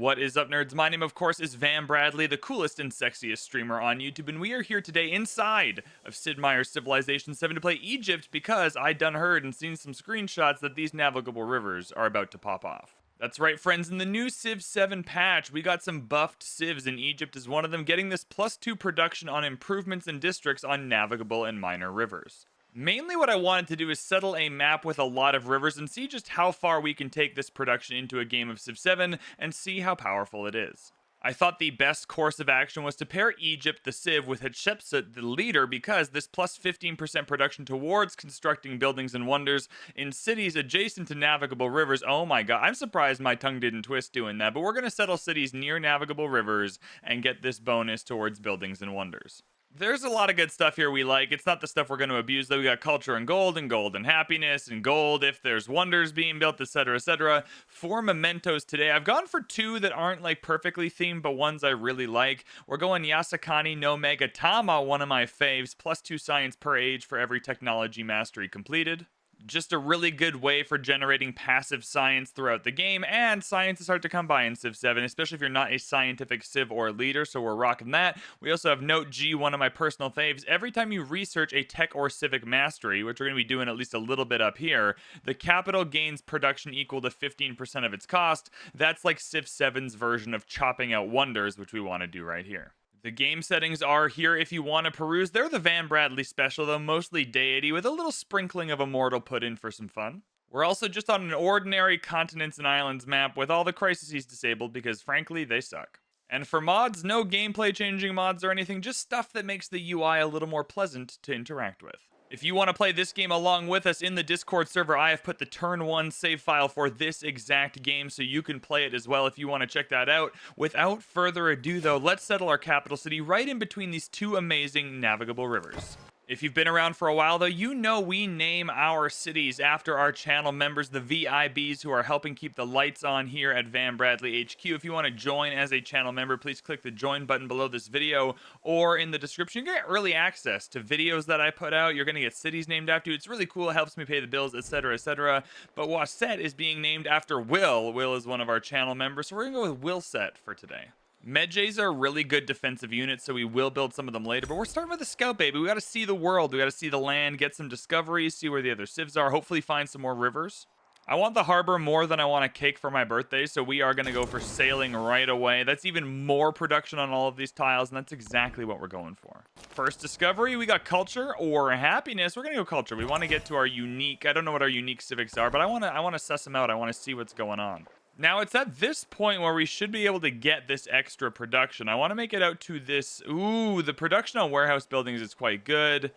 What is up, nerds? My name, of course, is VanBradley, the coolest and sexiest streamer on YouTube, and we are here today inside of Sid Meier's Civilization 7 to play Egypt because I done heard and seen some screenshots that these navigable rivers are about to pop off. That's right, friends. In the new Civ 7 patch, we got some buffed civs, and Egypt is one of them, getting this +2 production on improvements and districts on navigable and minor rivers. Mainly what I wanted to do is settle a map with a lot of rivers and see just how far we can take this production into a game of Civ 7 and see how powerful it is. I thought the best course of action was to pair Egypt, the Civ, with Hatshepsut, the leader, because this plus 15% production towards constructing buildings and wonders in cities adjacent to navigable rivers. Oh my god, I'm surprised my tongue didn't twist doing that, but we're going to settle cities near navigable rivers and get this bonus towards buildings and wonders. There's a lot of good stuff here we like. It's not the stuff we're going to abuse, though. We got culture and gold and happiness and gold if there's wonders being built, etc., etc. For mementos today, I've gone for two that aren't like perfectly themed, but ones I really like. We're going Yasakani no Megatama, one of my faves, +2 science per age for every technology mastery completed. Just a really good way for generating passive science throughout the game, and science is hard to come by in Civ 7, especially if you're not a scientific civ or leader, so we're rocking that. We also have Note G, one of my personal faves. Every time you research a tech or civic mastery, which we're going to be doing at least a little bit up here, the capital gains production equal to 15% of its cost. That's like Civ 7's version of chopping out wonders, which we want to do right here. The game settings are here if you want to peruse. They're the VanBradley special, though, mostly deity, with a little sprinkling of immortal put in for some fun. We're also just on an ordinary continents and islands map with all the crises disabled because, frankly, they suck. And for mods, no gameplay changing mods or anything, just stuff that makes the UI a little more pleasant to interact with. If you want to play this game along with us in the Discord server, I have put the turn 1 save file for this exact game so you can play it as well if you want to check that out. Without further ado, though, let's settle our capital city right in between these two amazing navigable rivers. If you've been around for a while, though, you know we name our cities after our channel members, the VIBs, who are helping keep the lights on here at VanBradley HQ. If you want to join as a channel member, please click the join button below this video or in the description. You get early access to videos that I put out. You're going to get cities named after you. It's really cool. It helps me pay the bills, etc., etc. But Wasset is being named after Will. Will is one of our channel members, so we're going to go with Willset for today. Medjays are really good defensive units, so we will build some of them later. But we're starting with a scout, baby. We got to see the world. We got to see the land, get some discoveries, see where the other civs are, hopefully find some more rivers. I want the harbor more than I want a cake for my birthday, so we are going to go for sailing right away. That's even more production on all of these tiles, and that's exactly what we're going for. First discovery, we got culture or happiness. We're going to go culture. We want to get to our unique, I don't know what our unique civics are, but I want to suss them out. I want to see what's going on. Now, it's at this point where we should be able to get this extra production. I want to make it out to this. Ooh, the production on warehouse buildings is quite good.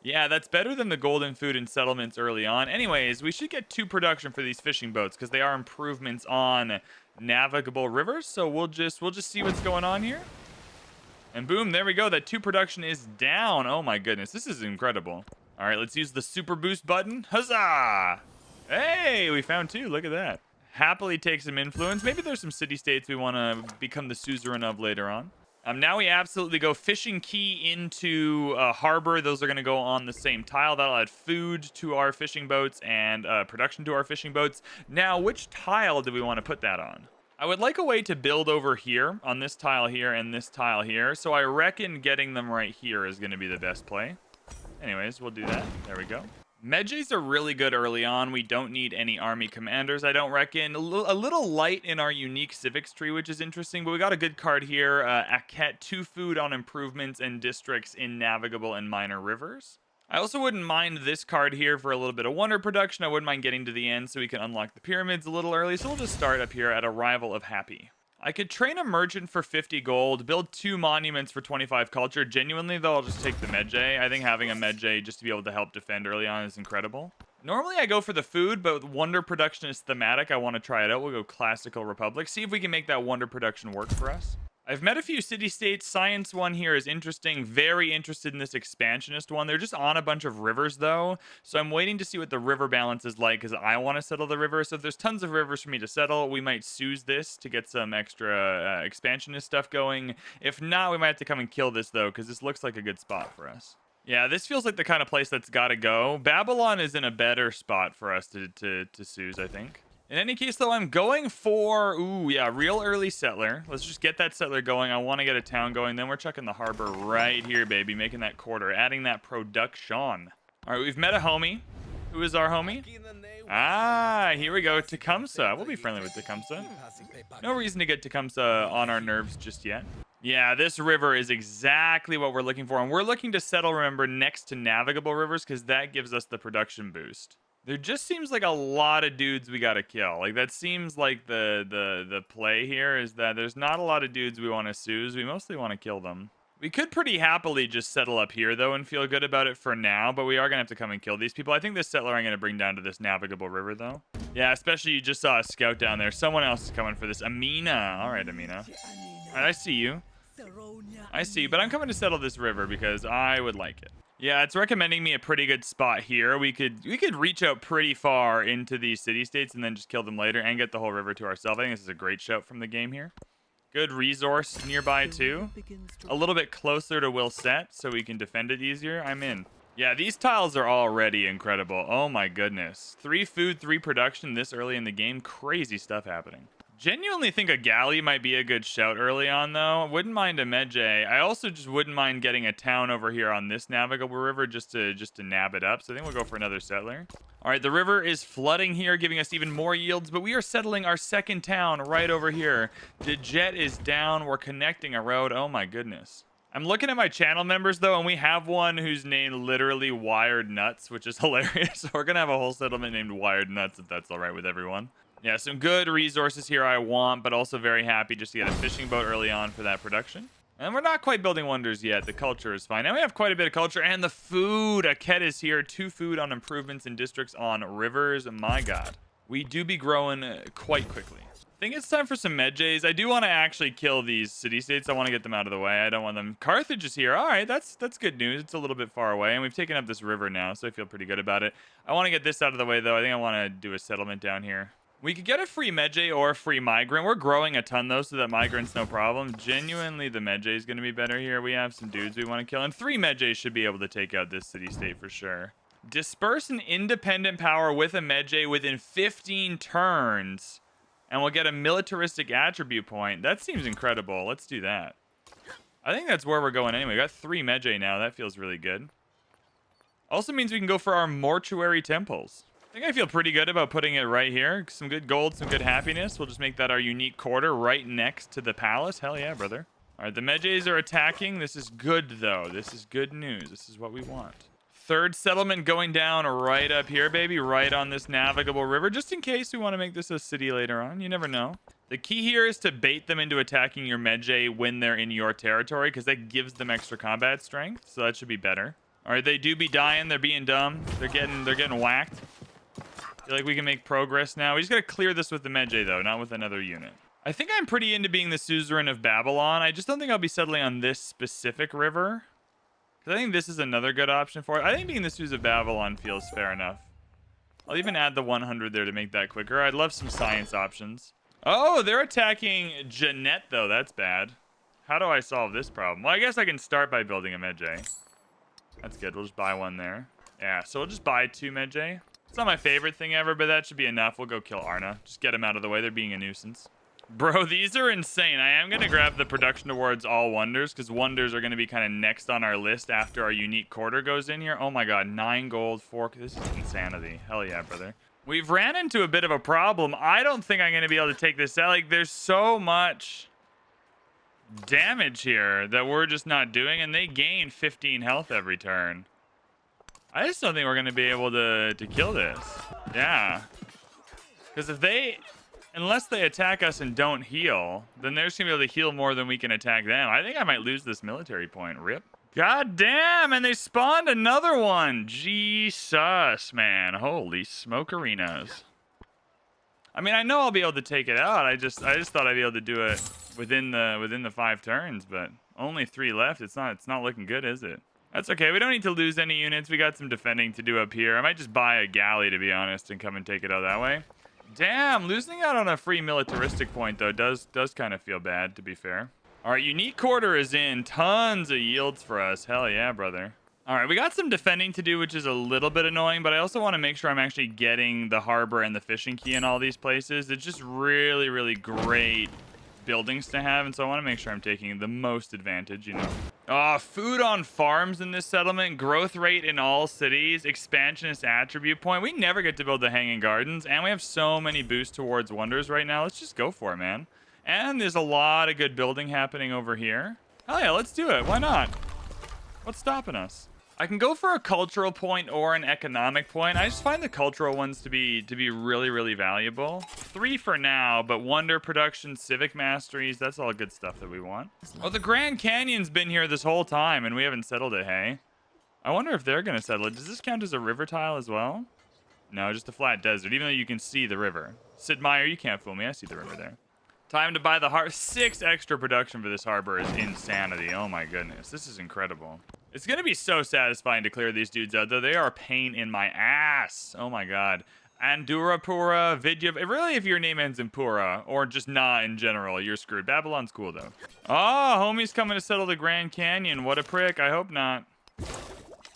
Yeah, that's better than the golden food and settlements early on. Anyways, we should get 2 production for these fishing boats because they are improvements on navigable rivers. So we'll just see what's going on here. And boom, there we go. That 2 production is down. Oh my goodness, this is incredible. All right, let's use the super boost button. Huzzah! Hey, we found 2. Look at that. Happily take some influence. Maybe there's some city-states we want to become the suzerain of later on. Now we absolutely go fishing key into harbor. Those are going to go on the same tile. That'll add food to our fishing boats and production to our fishing boats. Now, which tile do we want to put that on? I would like a way to build over here on this tile here and this tile here. So I reckon getting them right here is going to be the best play. Anyways, we'll do that. There we go. Medjays are really good early on. We don't need any army commanders, I don't reckon. A little light in our unique civics tree, which is interesting, but we got a good card here. Akhet, 2 food on improvements and districts in navigable and minor rivers. I also wouldn't mind this card here for a little bit of wonder production. I wouldn't mind getting to the end so we can unlock the pyramids a little early. So we'll just start up here at Arrival of Happy. I could train a merchant for 50 gold, build 2 monuments for 25 culture. Genuinely, though, I'll just take the Medjay. I think having a Medjay just to be able to help defend early on is incredible. Normally, I go for the food, but wonder production is thematic. I want to try it out. We'll go Classical Republic. See if we can make that wonder production work for us. I've met a few city-states. Science one here is interesting. Very interested in this expansionist one. They're just on a bunch of rivers, though. So I'm waiting to see what the river balance is like because I want to settle the river. So if there's tons of rivers for me to settle, we might Suze this to get some extra expansionist stuff going. If not, we might have to come and kill this, though, because this looks like a good spot for us. Yeah, this feels like the kind of place that's got to go. Babylon is in a better spot for us to Suze, I think. In any case, though, I'm going for, ooh, yeah, real early settler. Let's just get that settler going. I want to get a town going. Then we're chucking the harbor right here, baby, making that quarter, adding that production. All right, we've met a homie. Who is our homie? Ah, here we go. Tecumseh. We'll be friendly with Tecumseh. No reason to get Tecumseh on our nerves just yet. Yeah, this river is exactly what we're looking for. And we're looking to settle, remember, next to navigable rivers because that gives us the production boost. There just seems like a lot of dudes we gotta kill. Like, that seems like the play here is that there's not a lot of dudes we want to seize. We mostly want to kill them. We could pretty happily just settle up here, though, and feel good about it for now, but we are going to have to come and kill these people. I think this settler I'm going to bring down to this navigable river, though. Yeah, especially you just saw a scout down there. Someone else is coming for this. Amina. All right, Amina. All right, I see you. I see you, but I'm coming to settle this river because I would like it. Yeah, it's recommending me a pretty good spot here. We could reach out pretty far into these city-states and then just kill them later and get the whole river to ourselves. I think this is a great shout from the game here. Good resource nearby, too. A little bit closer to Will Set, so we can defend it easier. I'm in. Yeah, these tiles are already incredible. Oh, my goodness. 3 food, 3 production this early in the game. Crazy stuff happening. Genuinely think a galley might be a good shout early on, though. Wouldn't mind a Medjay. I also just wouldn't mind getting a town over here on this navigable river just to nab it up. So I think we'll go for another settler. All right, the river is flooding here, giving us even more yields, but we are settling our second town right over here. The jet is down. We're connecting a road. Oh, my goodness. I'm looking at my channel members, though, and we have one who's named literally Wired Nuts, which is hilarious. We're going to have a whole settlement named Wired Nuts, if that's all right with everyone. Yeah, some good resources here I want, but also very happy just to get a fishing boat early on for that production. And we're not quite building wonders yet. The culture is fine. Now we have quite a bit of culture and the food. Aket is here. 2 food on improvements in districts on rivers. My God. We do be growing quite quickly. I think it's time for some Medjays. I do want to actually kill these city-states. I want to get them out of the way. I don't want them. Carthage is here. All right, that's good news. It's a little bit far away, and we've taken up this river now, so I feel pretty good about it. I want to get this out of the way, though. I think I want to do a settlement down here. We could get a free Medjay or a free migrant. We're growing a ton, though, so that migrant's no problem. Genuinely, the Medjay is going to be better here. We have some dudes we want to kill, and 3 Medjays should be able to take out this city-state for sure. Disperse an independent power with a Medjay within 15 turns, and we'll get a militaristic attribute point. That seems incredible. Let's do that. I think that's where we're going anyway. We got 3 Medjay now. That feels really good. Also means we can go for our mortuary temples. I think I feel pretty good about putting it right here. Some good gold, some good happiness. We'll just make that our unique quarter right next to the palace. Hell yeah, brother. All right, the Medjays are attacking. This is good, though. This is good news. This is what we want. 3rd settlement going down right up here, baby. Right on this navigable river. Just in case we want to make this a city later on. You never know. The key here is to bait them into attacking your Medjay when they're in your territory, because that gives them extra combat strength. So that should be better. All right, they do be dying. They're being dumb. They're getting whacked. I feel like we can make progress now. We just got to clear this with the Medjay, though, not with another unit. I think I'm pretty into being the suzerain of Babylon. I just don't think I'll be settling on this specific river. Because I think this is another good option for it. I think being the suzerain of Babylon feels fair enough. I'll even add the 100 there to make that quicker. I'd love some science options. Oh, they're attacking Jeanette, though. That's bad. How do I solve this problem? Well, I guess I can start by building a Medjay. That's good. We'll just buy one there. Yeah, so we'll just buy 2 Medjay. It's not my favorite thing ever, but that should be enough. We'll go kill Arna. Just get them out of the way. They're being a nuisance. Bro, these are insane. I am going to grab the production towards all wonders, because wonders are going to be kind of next on our list after our unique quarter goes in here. Oh my God, 9 gold, 4. This is insanity. Hell yeah, brother. We've ran into a bit of a problem. I don't think I'm going to be able to take this out. Like, there's so much damage here that we're just not doing, and they gain 15 health every turn. I just don't think we're going to be able to kill this. Yeah. Because unless they attack us and don't heal, then they're just going to be able to heal more than we can attack them. I think I might lose this military point. Rip. God damn, and they spawned another one. Jesus, man. Holy smoke arenas. I mean, I know I'll be able to take it out. I just thought I'd be able to do it within the 5 turns, but only 3 left. It's not looking good, is it? That's okay. We don't need to lose any units. We got some defending to do up here. I might just buy a galley, to be honest, and come and take it out that way. Damn, losing out on a free militaristic point, though, does kind of feel bad, to be fair. All right, unique quarter is in. Tons of yields for us. Hell yeah, brother. All right, we got some defending to do, which is a little bit annoying, but I also want to make sure I'm actually getting the harbor and the fishing key in all these places. It's just really, really great buildings to have, and so I want to make sure I'm taking the most advantage, you know. Food on farms in this settlement, growth rate in all cities, expansionist attribute point. We never get to build the hanging gardens, and we have so many boosts towards wonders right now. Let's just go for it, man. And there's a lot of good building happening over here. Hell yeah, let's do it. Why not? What's stopping us? I can go for a cultural point or an economic point. I just find the cultural ones to be really, really valuable. 3 for now, but wonder production, civic masteries, that's all good stuff that we want. Oh, the Grand Canyon's been here this whole time and we haven't settled it, hey? I wonder if they're gonna settle it. Does this count as a river tile as well? No, just a flat desert, even though you can see the river. Sid Meier, you can't fool me. I see the river there. Time to buy the harbor. 6 extra production for this harbor is insanity. Oh my goodness, this is incredible. It's going to be so satisfying to clear these dudes out, though. They are a pain in my ass. Oh, my God. Andurapura, Vidya. Really, if your name ends in Pura, or just Na in general, you're screwed. Babylon's cool, though. Oh, homie's coming to settle the Grand Canyon. What a prick. I hope not.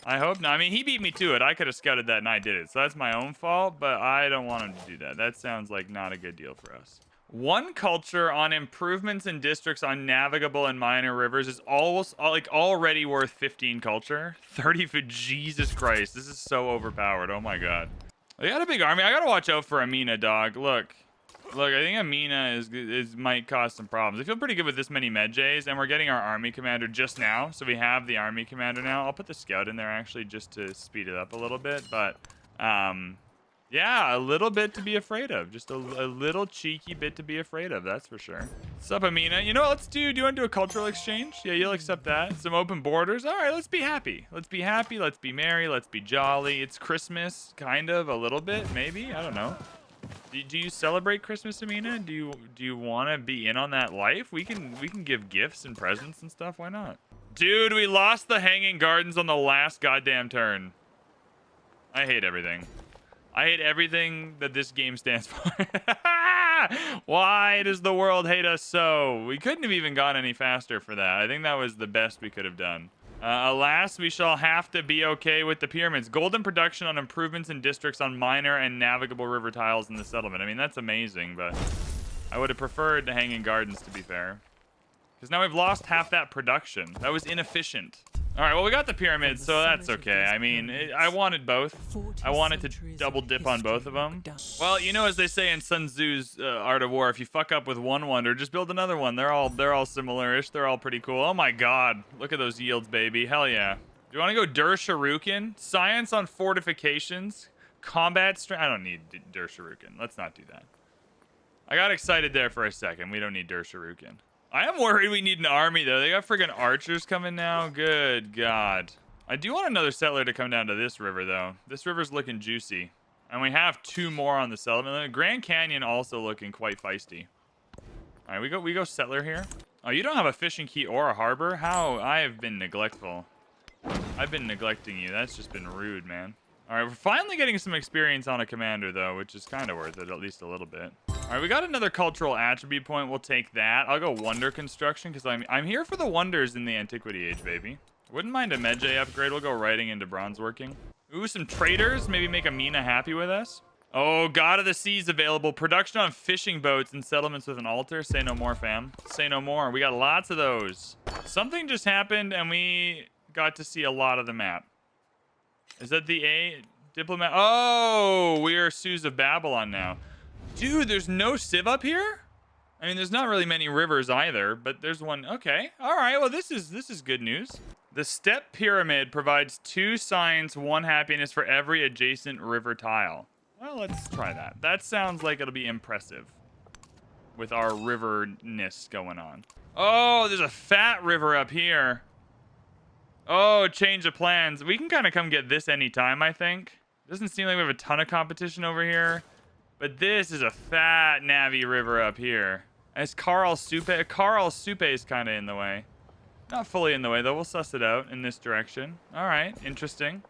I hope not. I mean, he beat me to it. I could have scouted that, and I did it. So that's my own fault, but I don't want him to do that. That sounds like not a good deal for us. 1 culture on improvements in districts on navigable and minor rivers is almost like already worth 15 culture. 30 for Jesus Christ. This is so overpowered. Oh my God. They got a big army. I gotta watch out for Amina, dog. Look, I think Amina is might cause some problems. I feel pretty good with this many medjays, and we're getting our army commander just now. So we have the army commander now. I'll put the scout in there actually just to speed it up a little bit, but yeah, a little bit to be afraid of. Just a little cheeky bit to be afraid of, that's for sure. What's up, Amina? You know what, let's do you want to do a cultural exchange? Yeah, you'll accept that. Some open borders. All right, let's be happy. Let's be happy, let's be merry, let's be jolly. It's Christmas, kind of, a little bit, maybe. I don't know. Do you celebrate Christmas, Amina? Do you want to be in on that life? We can give gifts and presents and stuff. Why not? Dude, we lost the hanging gardens on the last goddamn turn. I hate everything. I hate everything that this game stands for. Why does the world hate us so? We couldn't have even gone any faster for that. I think that was the best we could have done. Alas, we shall have to be okay with the pyramids. Golden production on improvements in districts on minor and navigable river tiles in the settlement. I mean, that's amazing, but I would have preferred the hanging gardens, to be fair. Because now we've lost half that production. That was inefficient. All right, well, we got the pyramids, so that's okay. I mean, I wanted both. I wanted to double dip on both of them. Well, you know, as they say in Sun Tzu's Art of War, if you fuck up with one wonder, just build another one. They're all similar-ish. They're all pretty cool. Oh my God, look at those yields, baby. Hell yeah. Do you want to go Der Shuriken? Science on fortifications, combat strength. I don't need Der Shuriken. Let's not do that. I got excited there for a second. We don't need Der Shuriken. I am worried we need an army, though. They got friggin' archers coming now. Good God. I do want another settler to come down to this river, though. This river's looking juicy. And we have 2 more on the settlement. The Grand Canyon also looking quite feisty. All right, we go settler here. Oh, you don't have a fishing key or a harbor? How? I have been neglectful. I've been neglecting you. That's just been rude, man. All right, we're finally getting some experience on a commander, though, which is kind of worth it, at least a little bit. All right, we got another cultural attribute point. We'll take that. I'll go wonder construction, because I'm here for the wonders in the Antiquity age, baby. Wouldn't mind a medjay upgrade. We'll go writing into bronze working. Ooh, some traders. Maybe make Amina happy with us. Oh, God of the Seas available. Production on fishing boats and settlements with an altar. Say no more, fam. Say no more. We got lots of those. Something just happened, and we got to see a lot of the map. Is that the diplomat? Oh, we are Sues of Babylon now. Dude, there's no civ up here? I mean, there's not really many rivers either, but there's one. Okay. All right. Well, this is good news. The step pyramid provides 2 science, 1 happiness for every adjacent river tile. Well, let's try that. That sounds like it'll be impressive with our riverness going on. Oh, there's a fat river up here. Oh, change of plans. We can kind of come get this anytime, I think. Doesn't seem like we have a ton of competition over here. But this is a fat Navi river up here. It's Carl Supe. Carl Supe is kind of in the way. Not fully in the way, though. We'll suss it out in this direction. All right, interesting.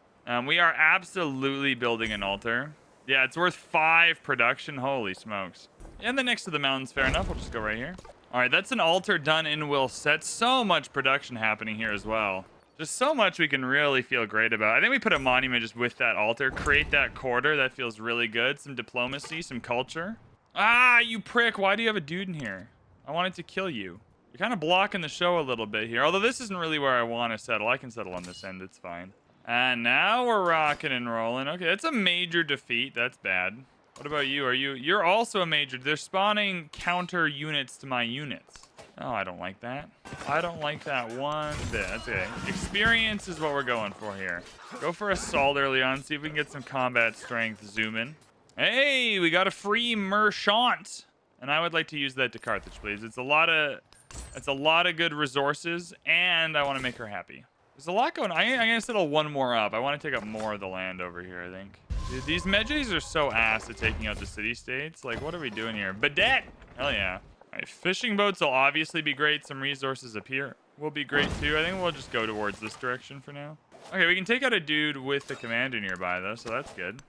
We are absolutely building an altar. Yeah, it's worth 5 production. Holy smokes. And then next to the mountains, fair enough. We'll just go right here. All right, that's an altar done in will set. So much production happening here as well. There's so much we can really feel great about. I think we put a monument just with that altar. Create that quarter. That feels really good. Some diplomacy, some culture. Ah, you prick. Why do you have a dude in here? I wanted to kill you. You're kind of blocking the show a little bit here. Although this isn't really where I want to settle. I can settle on this end. It's fine. And now we're rocking and rolling. Okay, that's a major defeat. That's bad. What about you? You're also a major. They're spawning counter units to my units. Oh, I don't like that. I don't like that one bit. That's okay. Experience is what we're going for here. Go for assault early on. See if we can get some combat strength. Zoom in. Hey, we got a free merchant. And I would like to use that to Carthage, please. It's a lot of good resources, and I want to make her happy. There's a lot going on. I'm going to settle one more up. I want to take up more of the land over here, I think. Dude, these medjays are so ass at taking out the city-states. Like, what are we doing here? Badet! Hell yeah. All right, fishing boats will obviously be great. Some resources up here will be great too. I think we'll just go towards this direction for now. Okay, we can take out a dude with the commander nearby though, so that's good.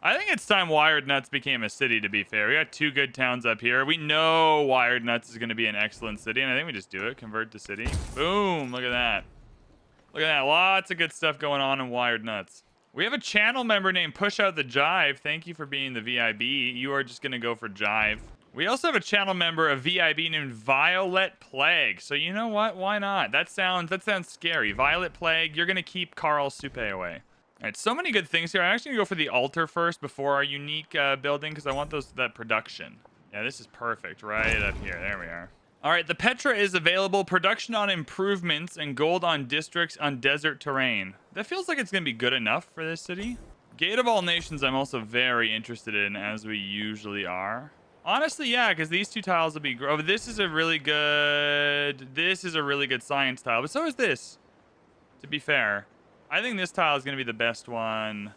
I think it's time Wired Nuts became a city, to be fair. We got 2 good towns up here. We know Wired Nuts is going to be an excellent city, and I think we just do it. Convert to city. Boom, look at that. Look at that, lots of good stuff going on in Wired Nuts. We have a channel member named Push Out the Jive. Thank you for being the VIB. You are just going to go for Jive. We also have a channel member, a VIB named Violet Plague. So you know what? Why not? That sounds scary. Violet Plague, you're going to keep Carl Supe away. All right, so many good things here. I'm actually going to go for the altar first before our unique building because I want that production. Yeah, this is perfect right up here. There we are. All right, the Petra is available. Production on improvements and gold on districts on desert terrain. That feels like it's going to be good enough for this city. Gate of All Nations I'm also very interested in, as we usually are. Honestly, yeah, because these 2 tiles will be... Oh, this is a really good science tile, but so is this, to be fair. I think this tile is going to be the best one.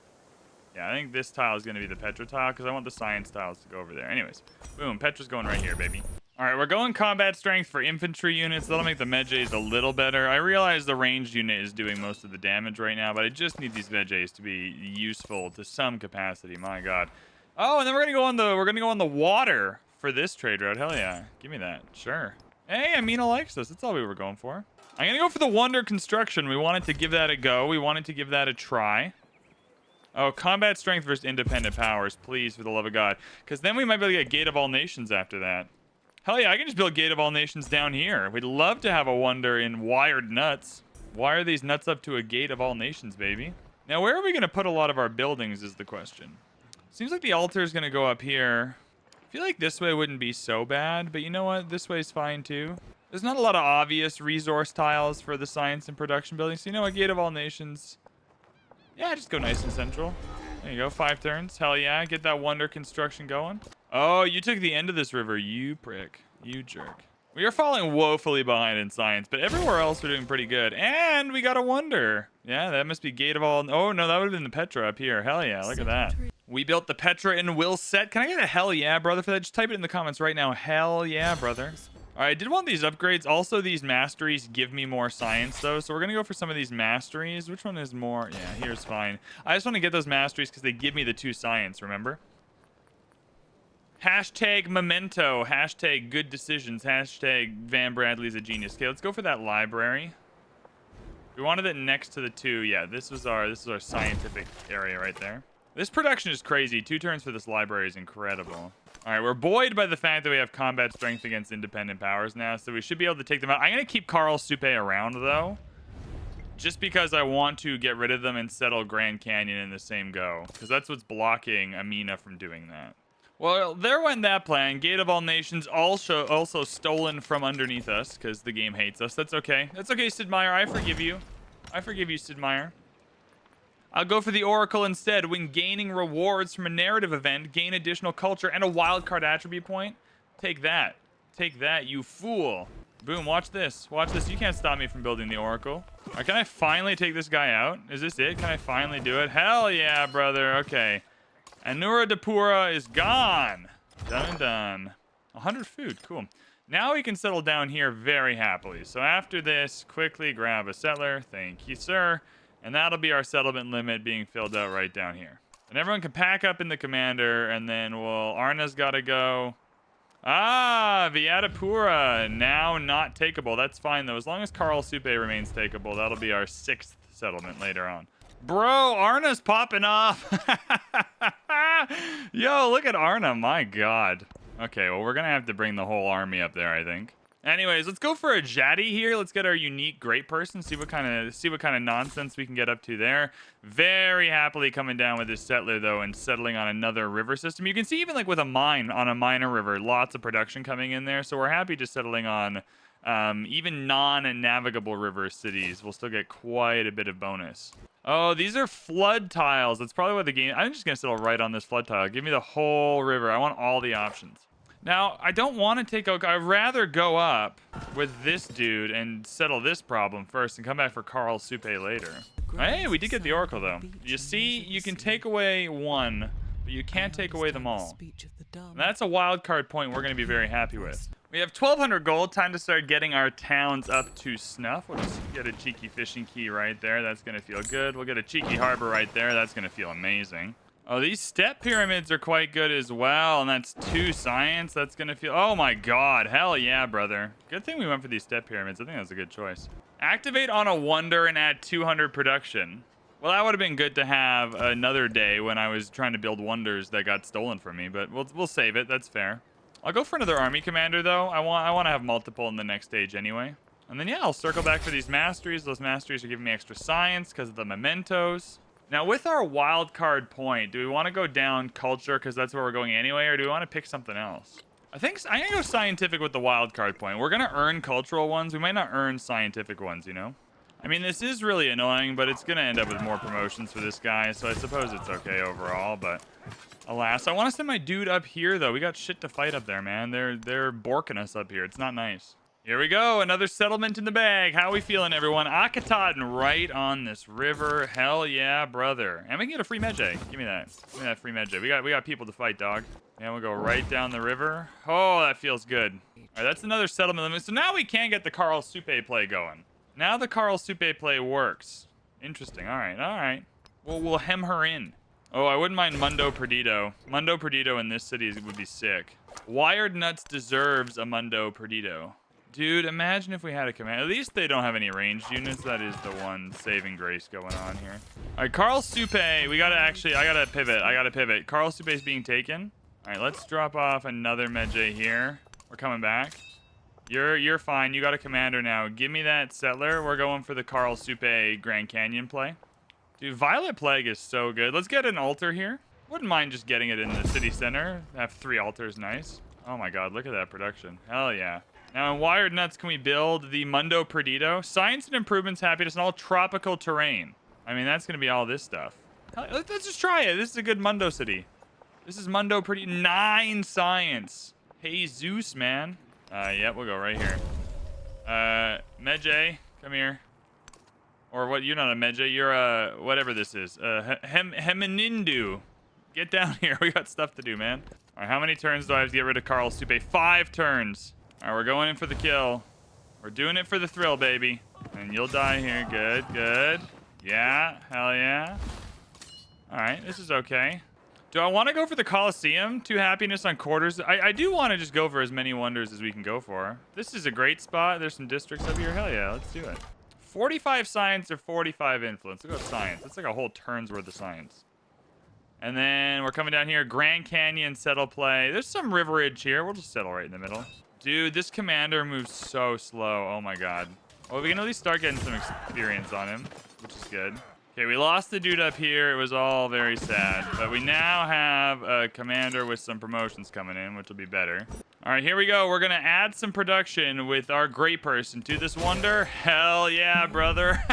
Yeah, I think this tile is going to be the Petra tile, because I want the science tiles to go over there. Anyways, boom, Petra's going right here, baby. All right, we're going combat strength for infantry units. That'll make the medjays a little better. I realize the ranged unit is doing most of the damage right now, but I just need these medjays to be useful to some capacity. My God. Oh, and then we're gonna go on the water for this trade route. Hell yeah, give me that. Sure. Hey, Amina likes us. That's all we were going for. I'm gonna go for the Wonder Construction. We wanted to give that a go. We wanted to give that a try. Oh, combat strength versus independent powers, please, for the love of God. Because then we might be able to get Gate of All Nations after that. Hell yeah, I can just build Gate of All Nations down here. We'd love to have a wonder in Wired Nuts. Wire these nuts up to a Gate of All Nations, baby. Now, where are we gonna put a lot of our buildings is the question. Seems like the altar is going to go up here. I feel like this way wouldn't be so bad, but you know what? This way's fine too. There's not a lot of obvious resource tiles for the science and production buildings. So you know what? Gate of All Nations. Yeah, just go nice and central. There you go. 5 turns. Hell yeah. Get that wonder construction going. Oh, you took the end of this river. You prick. You jerk. We are falling woefully behind in science, but everywhere else we're doing pretty good. And we got a wonder. Yeah, that must be Gate of All... Oh, no, that would have been the Petra up here. Hell yeah. Look at that. We built the Petra and will set. Can I get a hell yeah, brother, for that? Just type it in the comments right now. Hell yeah, brother. All right, I did want these upgrades. Also, these masteries give me more science, though. So we're going to go for some of these masteries. Which one is more? Yeah, here's fine. I just want to get those masteries because they give me the 2 science, remember? Hashtag memento. Hashtag good decisions. Hashtag VanBradley's a genius. Okay, let's go for that library. We wanted it next to the 2. Yeah, this is our scientific area right there. This production is crazy. 2 turns for this library is incredible. All right, we're buoyed by the fact that we have combat strength against independent powers now, so we should be able to take them out. I'm going to keep Carl Supe around, though, just because I want to get rid of them and settle Grand Canyon in the same go, because that's what's blocking Amina from doing that. Well, there went that plan. Gate of All Nations also stolen from underneath us, because the game hates us. That's okay. That's okay, Sid Meier. I forgive you. I forgive you, Sid Meier. I'll go for the Oracle instead. When gaining rewards from a narrative event, gain additional culture and a wildcard attribute point. Take that. Take that, you fool. Boom, watch this. Watch this. You can't stop me from building the Oracle. All right, can I finally take this guy out? Is this it? Can I finally do it? Hell yeah, brother. Okay. Anura Dapura is gone. Done and done. 100 food. Cool. Now we can settle down here very happily. So after this, quickly grab a settler. Thank you, sir. And that'll be our settlement limit being filled out right down here. And everyone can pack up in the commander, and then Arna's got to go. Ah, Viatapura, now not takeable. That's fine, though. As long as Karl Supe remains takeable, that'll be our 6th settlement later on. Bro, Arna's popping off. Yo, look at Arna. My God. Okay, well, we're going to have to bring the whole army up there, I think. Anyways, let's go for a Jaddy here. Let's get our unique great person. See what kind of nonsense we can get up to there. Very happily coming down with this settler though and settling on another river system. You can see even like with a mine on a minor river, lots of production coming in there. So we're happy just settling on even non-navigable river cities. We'll still get quite a bit of bonus. Oh, these are flood tiles. That's probably what the game. I'm just gonna settle right on this flood tile. Give me the whole river. I want all the options. Now, I don't want to take... I'd rather go up with this dude and settle this problem first and come back for Karl Supe later. Hey, we did get the Oracle, though. You see, you can take away one, but you can't take away them all. And that's a wild card point we're going to be very happy with. We have 1,200 gold. Time to start getting our towns up to snuff. We'll just get a cheeky fishing key right there. That's going to feel good. We'll get a cheeky harbor right there. That's going to feel amazing. Oh, these step pyramids are quite good as well, and that's 2 science. That's going to feel... Oh, my God. Hell yeah, brother. Good thing we went for these step pyramids. I think that's a good choice. Activate on a wonder and add 200 production. Well, that would have been good to have another day when I was trying to build wonders that got stolen from me, but we'll save it. That's fair. I'll go for another army commander, though. I want to have multiple in the next stage anyway. And then, yeah, I'll circle back for these masteries. Those masteries are giving me extra science because of the mementos. Now, with our wild card point, do we want to go down culture because that's where we're going anyway, or do we want to pick something else? I think I'm going to go scientific with the wild card point. We're going to earn cultural ones. We might not earn scientific ones, you know? I mean, this is really annoying, but it's going to end up with more promotions for this guy, so I suppose it's okay overall, but alas. I want to send my dude up here, though. We got shit to fight up there, man. They're borking us up here. It's not nice. Here we go, another settlement in the bag. How we feeling, everyone? Akhenaten right on this river. Hell yeah, brother. And we can get a free medjay. Give me that. Give me that free medjay. We got people to fight, dog. And we'll go right down the river. Oh, that feels good. All right, that's another settlement. So now we can get the Karl Supe play going. Now the Karl Supe play works. Interesting. All right. We'll hem her in. Oh, I wouldn't mind Mundo Perdido. Mundo Perdido in this city would be sick. Wired Nuts deserves a Mundo Perdido. Dude, imagine if we had a command. At least they don't have any ranged units. That is the one saving grace going on here. All right, Karl Supe. I gotta pivot. Karl Supe is being taken. All right, let's drop off another medjay here. We're coming back. You're fine. You got a commander now. Give me that settler. We're going for the Karl Supe Grand Canyon play. Dude, Violet Plague is so good. Let's get an altar here. Wouldn't mind just getting it in the city center. Have 3 altars. Nice. Oh, my God. Look at that production. Hell yeah. Now, in Wired Nuts, can we build the Mundo Perdido? Science and improvements, happiness, and all tropical terrain. I mean, that's going to be all this stuff. Let's just try it. This is a good Mundo city. This is Mundo Perdido. 9 science. Hey, Zeus, man. Yeah, we'll go right here. Medjay, come here. Or what? You're not a Medjay. You're a... whatever this is. Heminindu. Get down here. We got stuff to do, man. All right, how many turns do I have to get rid of Karl Supe? 5 turns. All right, we're going in for the kill. We're doing it for the thrill, baby. And you'll die here. Good. Yeah, hell yeah. All right, this is okay. Do I want to go for the Colosseum? 2 happiness on quarters. I do want to just go for as many wonders as we can go for. This is a great spot. There's some districts up here. Hell yeah, let's do it. 45 science or 45 influence. We'll go science. That's like a whole turn's worth of science. And then we're coming down here. Grand Canyon, settle play. There's some riverage here. We'll just settle right in the middle. Dude, this commander moves so slow. Oh my God. Well, we can at least start getting some experience on him, which is good. Okay, we lost the dude up here. It was all very sad. But we now have a commander with some promotions coming in, which will be better. All right, here we go. We're going to add some production with our great person to this wonder. Hell yeah, brother.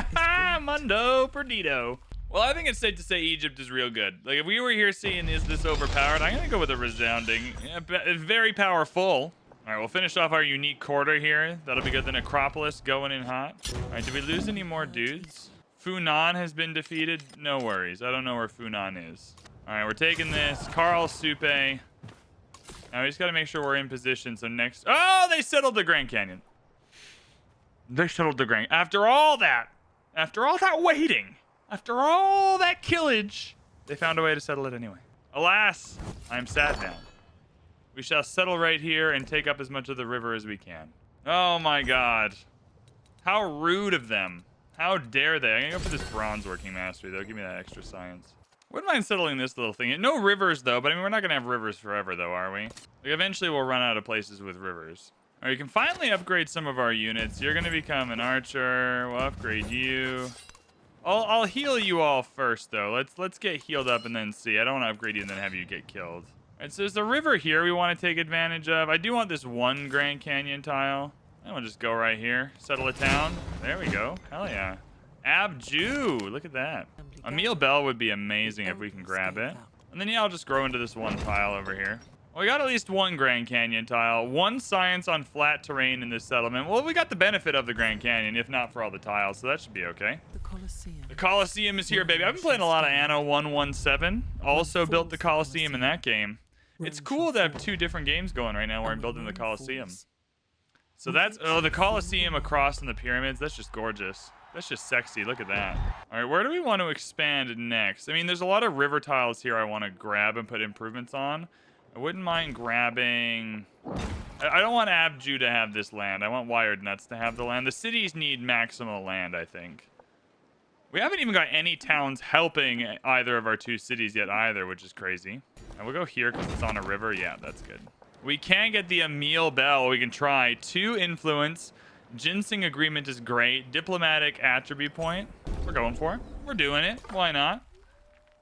Mundo Perdido. Well, I think it's safe to say Egypt is real good. Like, if we were here seeing is this overpowered, I'm going to go with a resounding. Yeah, very powerful. All right, we'll finish off our unique quarter here. That'll be good. The Necropolis going in hot. All right, did we lose any more dudes? Funan has been defeated. No worries. I don't know where Funan is. All right, we're taking this. Karl Supe. Now we just got to make sure we're in position. So next... Oh, they settled the Grand Canyon. They settled the Grand... After all that waiting, after all that killage, they found a way to settle it anyway. Alas, I'm sad now. We shall settle right here and take up as much of the river as we can. Oh my god. How rude of them. How dare they? I'm gonna go for this bronze working mastery, though. Give me that extra science. Wouldn't mind settling this little thing. No rivers, though, but I mean, we're not gonna have rivers forever, though, are we? Like, eventually we'll run out of places with rivers. All right, you can finally upgrade some of our units. You're gonna become an archer. We'll upgrade you. I'll heal you all first, though. Let's get healed up and then see. I don't want to upgrade you and then have you get killed. All right, so there's a river here we want to take advantage of. I do want this one Grand Canyon tile. And we'll just go right here. Settle a town. There we go. Hell yeah. Abju. Look at that. A meal bell would be amazing if we can grab it. And then, yeah, I'll just grow into this one tile over here. Well, we got at least one Grand Canyon tile. One science on flat terrain in this settlement. Well, we got the benefit of the Grand Canyon, if not for all the tiles, so that should be okay. The Colosseum is here, baby. I've been playing a lot of Anno 117. Also built the Colosseum in that game. It's cool to have two different games going right now where I'm building the Colosseum. So that's, oh, the Colosseum across in the pyramids. That's just gorgeous. That's just sexy. Look at that. All right, where do we want to expand next? I mean, there's a lot of river tiles here I want to grab and put improvements on. I wouldn't mind grabbing... I don't want Abju to have this land. I want Wired Nuts to have the land. The cities need maximal land, I think. We haven't even got any towns helping either of our two cities yet either, which is crazy. And we'll go here because it's on a river. Yeah, that's good. We can get the Emil Bell. We can try 2 influence. Ginseng agreement is great. Diplomatic attribute point. We're going for it. We're doing it. Why not?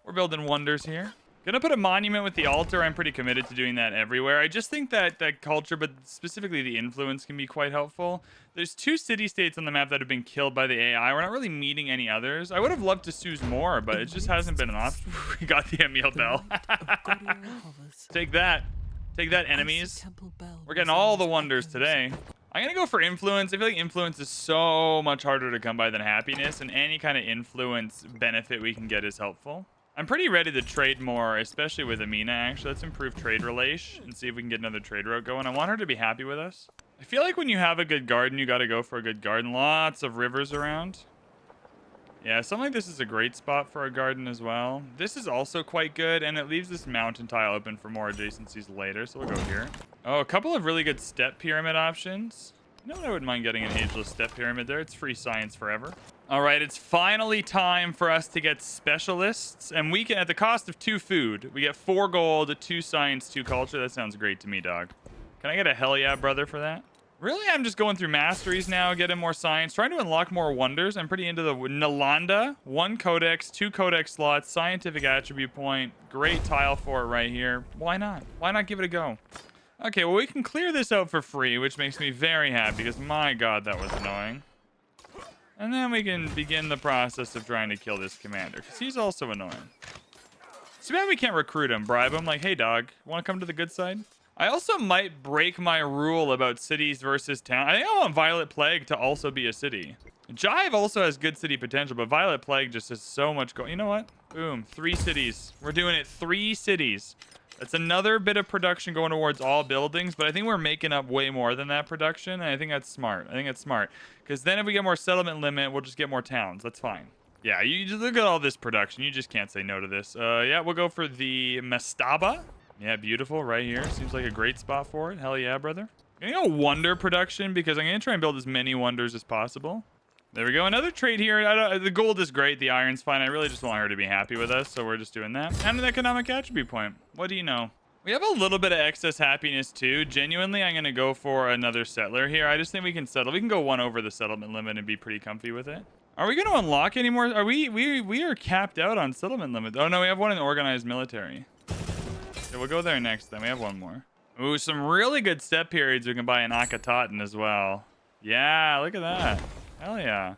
We're building wonders here. Gonna put a monument with the altar. I'm pretty committed to doing that everywhere. I just think that culture, but specifically the influence, can be quite helpful. There's 2 city-states on the map that have been killed by the AI. We're not really meeting any others. I would have loved to choose more, but it just hasn't been an option. We got the Emil Bell. Take that. Take that, enemies. We're getting all the wonders today. I'm gonna go for influence. I feel like influence is so much harder to come by than happiness, and any kind of influence benefit we can get is helpful. I'm pretty ready to trade more, especially with Amina, actually. Let's improve trade relation and see if we can get another trade route going. I want her to be happy with us. I feel like when you have a good garden, you gotta go for a good garden. Lots of rivers around. Yeah, something like this is a great spot for a garden as well. This is also quite good, and it leaves this mountain tile open for more adjacencies later, so we'll go here. Oh, a couple of really good step pyramid options. You know what? I wouldn't mind getting an ageless step pyramid there. It's free science forever. All right, it's finally time for us to get specialists, and we can, at the cost of 2 food, we get 4 gold, 2 science, 2 culture. That sounds great to me, dog. Can I get a hell yeah, brother, for that? Really, I'm just going through masteries now, getting more science, trying to unlock more wonders. I'm pretty into the Nalanda. 1 codex, 2 codex slots, scientific attribute point. Great tile for it right here. Why not? Why not give it a go? Okay, well, we can clear this out for free, which makes me very happy, because my god, that was annoying. And then we can begin the process of trying to kill this commander, because he's also annoying. It's too bad we can't recruit him, bribe him, like, hey, dog, want to come to the good side? I also might break my rule about cities versus town. I think I want Violet Plague to also be a city. Jive also has good city potential, but Violet Plague just has so much You know what? Boom. 3 cities. We're doing it. 3 cities. That's another bit of production going towards all buildings, but I think we're making up way more than that production, and I think that's smart. I think that's smart. Because then if we get more settlement limit, we'll just get more towns. That's fine. Yeah, you just look at all this production. You just can't say no to this. Yeah, we'll go for the Mastaba. Yeah, beautiful, right here. Seems like a great spot for it. Hell yeah, brother. I'm gonna go wonder production because I'm gonna try and build as many wonders as possible. There we go. Another trade here. The gold is great. The iron's fine. I really just want her to be happy with us, so we're just doing that. And an economic attribute point. What do you know? We have a little bit of excess happiness too. Genuinely, I'm gonna go for another settler here. I just think we can settle. We can go 1 over the settlement limit and be pretty comfy with it. Are we gonna unlock any more? Are we are capped out on settlement limit? Oh no, we have 1 in organized military. Yeah, we'll go there next then. We have 1 more. Ooh, some really good step periods we can buy in Akhenaten as well. Yeah, look at that. Hell yeah.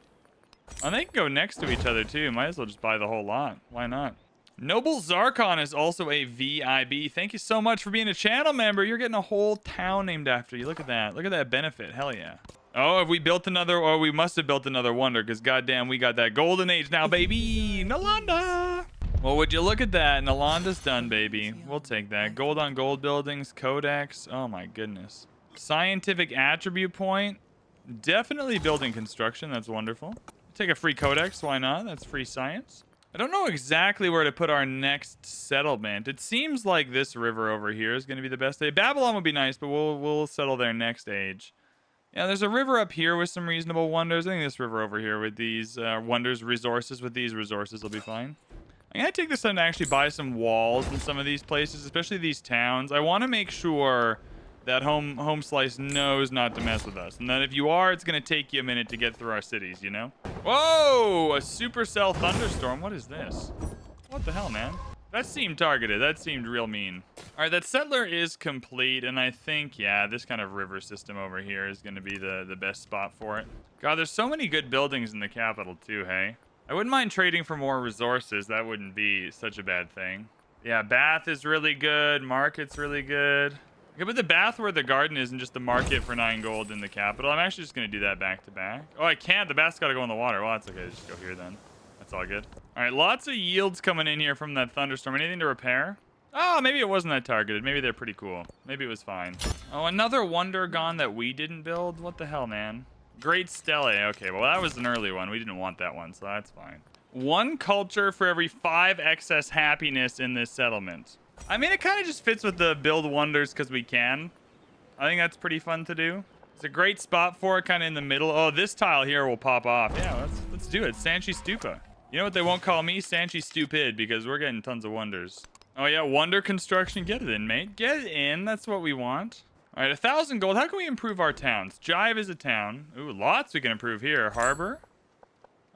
And they can go next to each other too. Might as well just buy the whole lot. Why not? Noble Zarkon is also a VIB. Thank you so much for being a channel member. You're getting a whole town named after you. Look at that. Look at that benefit. Hell yeah. Oh, have we built another? Or we must have built another wonder because goddamn, we got that golden age now, baby. Nalanda. Well, would you look at that? Nalanda's done, baby. We'll take that. Gold on gold buildings, codex. Oh my goodness. Scientific attribute point. Definitely building construction. That's wonderful. Take a free codex. Why not? That's free science. I don't know exactly where to put our next settlement. It seems like this river over here is going to be the best. Babylon would be nice, but we'll settle there next age. Yeah, there's a river up here with some reasonable wonders. I think this river over here with these wonders resources, with these resources will be fine. I'm going to take this time to actually buy some walls in some of these places, especially these towns. I want to make sure that home slice knows not to mess with us. And then if you are, it's going to take you a minute to get through our cities, you know? Whoa! A supercell thunderstorm. What is this? What the hell, man? That seemed targeted. That seemed real mean. All right, that settler is complete. And I think, yeah, this kind of river system over here is going to be the best spot for it. God, there's so many good buildings in the capital too, hey? I wouldn't mind trading for more resources. That wouldn't be such a bad thing. Yeah, Bath is really good. Market's really good. Okay, but the Bath where the garden is and just the market for 9 gold in the capital. I'm actually just going to do that back to back. Oh, I can't. The Bath's got to go in the water. Well, that's okay. Just go here then. That's all good. All right, lots of yields coming in here from that thunderstorm. Anything to repair? Oh, maybe it wasn't that targeted. Maybe they're pretty cool. Maybe it was fine. Oh, another wonder gone that we didn't build? What the hell, man? Great Stele. Okay, well, that was an early one. We didn't want that one, so that's fine. 1 culture for every 5 excess happiness in this settlement. I mean, it kind of just fits with the build wonders because we can. I think that's pretty fun to do. It's a great spot for it, kind of in the middle. Oh, this tile here will pop off. Yeah, let's do it. Sanchi Stupa. You know what they won't call me? Sanchi Stupid, because we're getting tons of wonders. Oh, yeah, wonder construction. Get it in, mate. Get it in. That's what we want. All right, 1,000 gold. How can we improve our towns? Jive is a town. Ooh, lots we can improve here. Harbor.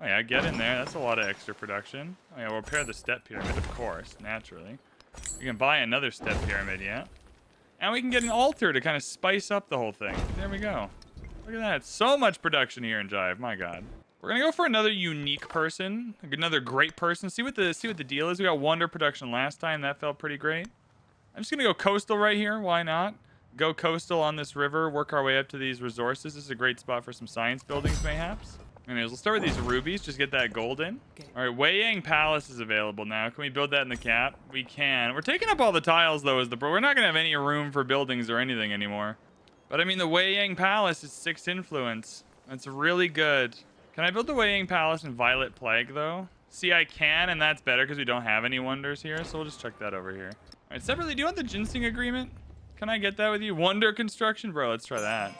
Oh, yeah, get in there. That's a lot of extra production. Oh, yeah, we'll repair the step pyramid, of course, naturally. We can buy another step pyramid, yeah. And we can get an altar to kind of spice up the whole thing. There we go. Look at that. So much production here in Jive. My God. We're going to go for another unique person. Another great person. See what the deal is. We got wonder production last time. That felt pretty great. I'm just going to go coastal right here. Why not? Go coastal on this river. Work our way up to these resources. This is a great spot for some science buildings, mayhaps. Anyways, we'll start with these rubies. Just get that gold in. All right, Wei Yang Palace is available now. Can we build that in the cap? We can. We're taking up all the tiles, though, we're not going to have any room for buildings or anything anymore. But, I mean, the Wei Yang Palace is 6 influence. That's really good. Can I build the Wei Yang Palace in Violet Plague, though? See, I can, and that's better because we don't have any wonders here, so we'll just check that over here. All right, separately, do you want the ginseng agreement? Can I get that with you? Wonder construction? Bro, let's try that.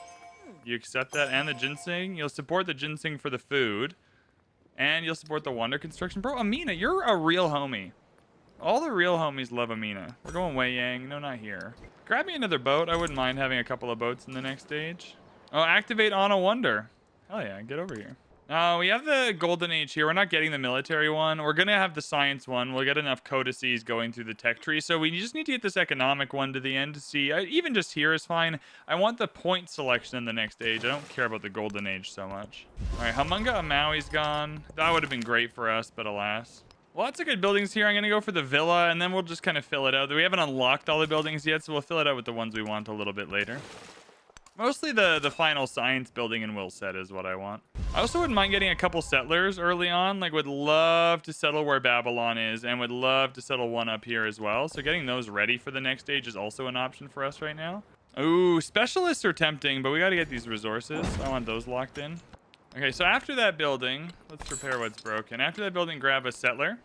You accept that and the ginseng. You'll support the ginseng for the food. And you'll support the wonder construction. Bro, Amina, you're a real homie. All the real homies love Amina. We're going Wei Yang. No, not here. Grab me another boat. I wouldn't mind having a couple of boats in the next stage. Oh, activate on a wonder. Hell yeah, get over here. We have the golden age here. We're not getting the military one. We're going to have the science one. We'll get enough codices going through the tech tree. So we just need to get this economic one to the end to see. Even just here is fine. I want the point selection in the next stage. I don't care about the golden age so much. All right, Humunga Amaui's gone. That would have been great for us, but alas. Lots of good buildings here. I'm going to go for the villa, and then we'll just kind of fill it out. We haven't unlocked all the buildings yet, so we'll fill it out with the ones we want a little bit later. Mostly the final science building in Will set is what I want. I also wouldn't mind getting a couple settlers early on. Like, would love to settle where Babylon is and would love to settle one up here as well. So getting those ready for the next stage is also an option for us right now. Ooh, specialists are tempting, but we got to get these resources. I want those locked in. Okay, so after that building, let's repair what's broken. After that building, grab a settler.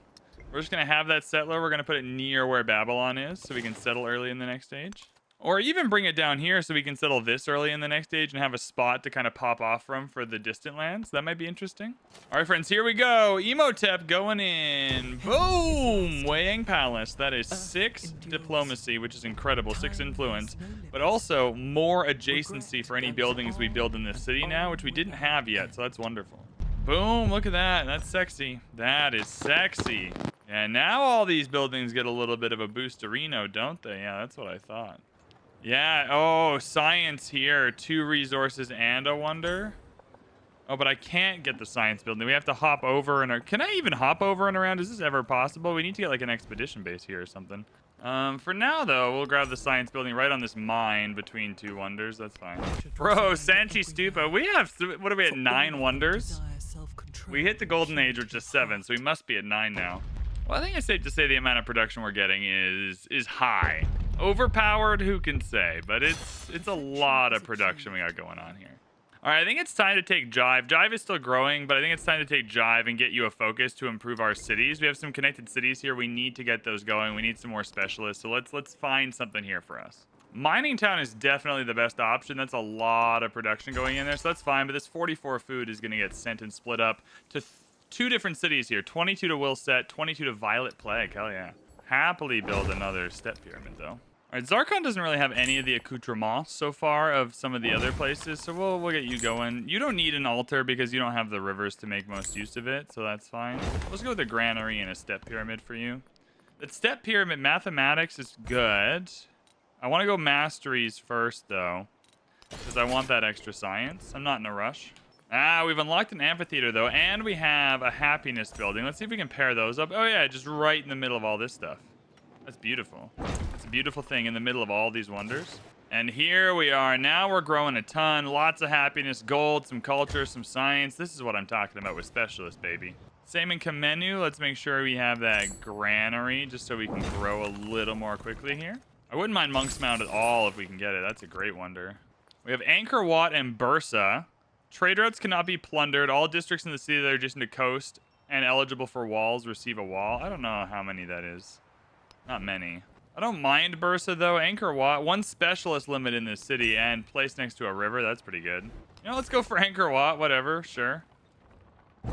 We're just going to have that settler. We're going to put it near where Babylon is so we can settle early in the next stage. Or even bring it down here so we can settle this early in the next stage and have a spot to kind of pop off from for the distant lands. That might be interesting. All right, friends, here we go. Emotep going in. Boom! Wei Yang Palace. That is 6 diplomacy, which is incredible. 6 influence. But also more adjacency for any buildings we build in this city now, which we didn't have yet. So that's wonderful. Boom, look at that. That's sexy. That is sexy. Yeah, now all these buildings get a little bit of a boosterino, don't they? Yeah, that's what I thought. Yeah, oh, science here. 2 resources and a wonder. Oh, but I can't get the science building. We have to hop over and... Can I even hop over and around? Is this ever possible? We need to get like an expedition base here or something. For now, though, we'll grab the science building right on this mine between 2 wonders. That's fine. Bro, Sanchi Stupa. We have... What are we at? 9 wonders? We hit the golden age, which is 7, so we must be at 9 now. Well, I think it's safe to say the amount of production we're getting is high. Overpowered, who can say? But it's a lot of production we got going on here. All right, I think it's time to take Jive. Jive is still growing, but I think it's time to take Jive and get you a focus to improve our cities. We have some connected cities here. We need to get those going. We need some more specialists. So let's find something here for us. Mining Town is definitely the best option. That's a lot of production going in there, so that's fine. But this 44 food is going to get sent and split up to two different cities here. 22 to Willset, 22 to Violet Plague. Hell yeah. Happily build another step pyramid, though. All right, Zarkon doesn't really have any of the accoutrements so far of some of the other places, so we'll get you going. You don't need an altar because you don't have the rivers to make most use of it, so that's fine. Let's go with a granary and a step pyramid for you. The step pyramid mathematics is good. I want to go masteries first, though, because I want that extra science. I'm not in a rush. We've unlocked an amphitheater, though, and we have a happiness building. Let's see if we can pair those up. Oh, yeah, just right in the middle of all this stuff. That's beautiful. It's a beautiful thing in the middle of all these wonders. And here we are. Now we're growing a ton. Lots of happiness, gold, some culture, some science. This is what I'm talking about with specialists, baby. Same in Kamenu. Let's make sure we have that granary just so we can grow a little more quickly here. I wouldn't mind Monk's Mound at all if we can get it. That's a great wonder. We have Angkor Wat and Bursa. Trade routes cannot be plundered. All districts in the city that are adjacent to coast and eligible for walls receive a wall. I don't know how many that is. Not many. I don't mind Bursa, though. Angkor Wat, one specialist limit in this city and placed next to a river. That's pretty good. You know, let's go for Angkor Wat. Whatever, sure.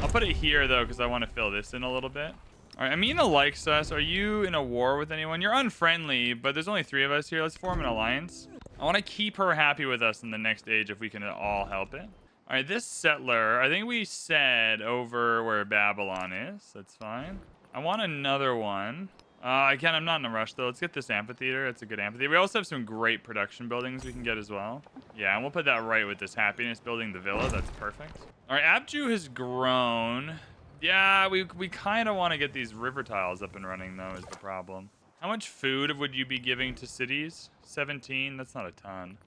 I'll put it here, though, because I want to fill this in a little bit. All right, Amina likes us. Are you in a war with anyone? You're unfriendly, but there's only 3 of us here. Let's form an alliance. I want to keep her happy with us in the next age if we can all help it. All right, this settler, I think we said over where Babylon is. That's fine. I want another one. Again, I'm not in a rush, though. Let's get this amphitheater. It's a good amphitheater. We also have some great production buildings we can get as well. Yeah, and we'll put that right with this happiness building, the villa. That's perfect. All right, Abju has grown. Yeah, we kind of want to get these river tiles up and running, though, is the problem. How much food would you be giving to cities? 17? That's not a ton.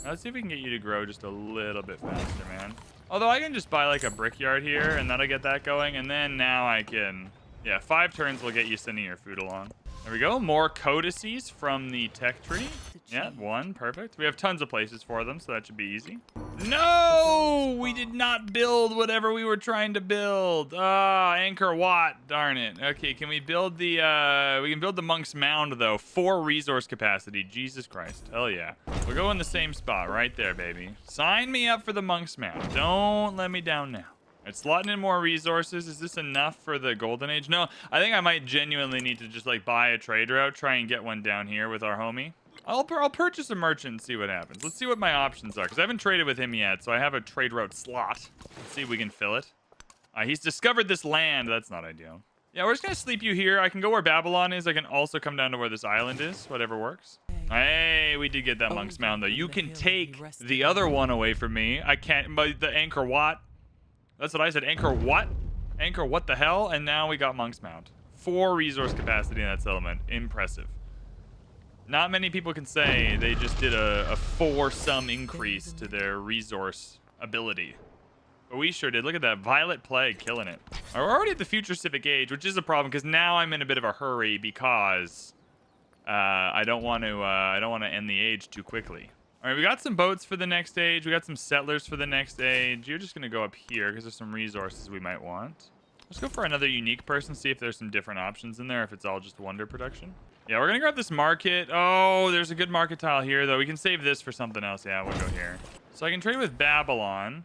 Let's see if we can get you to grow just a little bit faster, man. Although I can just buy, like, a brickyard here, and that'll get that going, and then now I can... Yeah, 5 turns will get you sending your food along. There we go. More codices from the tech tree. Yeah, 1. Perfect. We have tons of places for them, so that should be easy. No! We did not build whatever we were trying to build. Angkor Wat. Darn it. Okay, can we build the... we can build the Monk's Mound, though. 4 resource capacity. Jesus Christ. Hell yeah. We'll go in the same spot right there, baby. Sign me up for the Monk's Mound. Don't let me down now. It's slotting in more resources. Is this enough for the golden age? No, I think I might genuinely need to just like buy a trade route, try and get one down here with our homie. I'll purchase a merchant and see what happens. Let's see what my options are, because I haven't traded with him yet, so I have a trade route slot. Let's see if we can fill it. He's discovered this land. That's not ideal. Yeah, we're just going to sleep you here. I can go where Babylon is. I can also come down to where this island is. Whatever works. Hey, we did get that Monk's Mound, though. You can take the other one away from me. I can't, but the Angkor Wat. That's what I said. Angkor what? Angkor what the hell? And now we got Monk's Mound. 4 resource capacity in that settlement. Impressive. Not many people can say they just did a 4-sum increase to their resource ability. But we sure did. Look at that. Violet Plague killing it. We're already at the future civic age, which is a problem because now I'm in a bit of a hurry because I don't want to end the age too quickly. All right, we got some boats for the next age. We got some settlers for the next age. You're just going to go up here because there's some resources we might want. Let's go for another unique person, see if there's some different options in there, if it's all just wonder production. Yeah, we're going to grab this market. Oh, there's a good market tile here, though. We can save this for something else. Yeah, we'll go here. So I can trade with Babylon,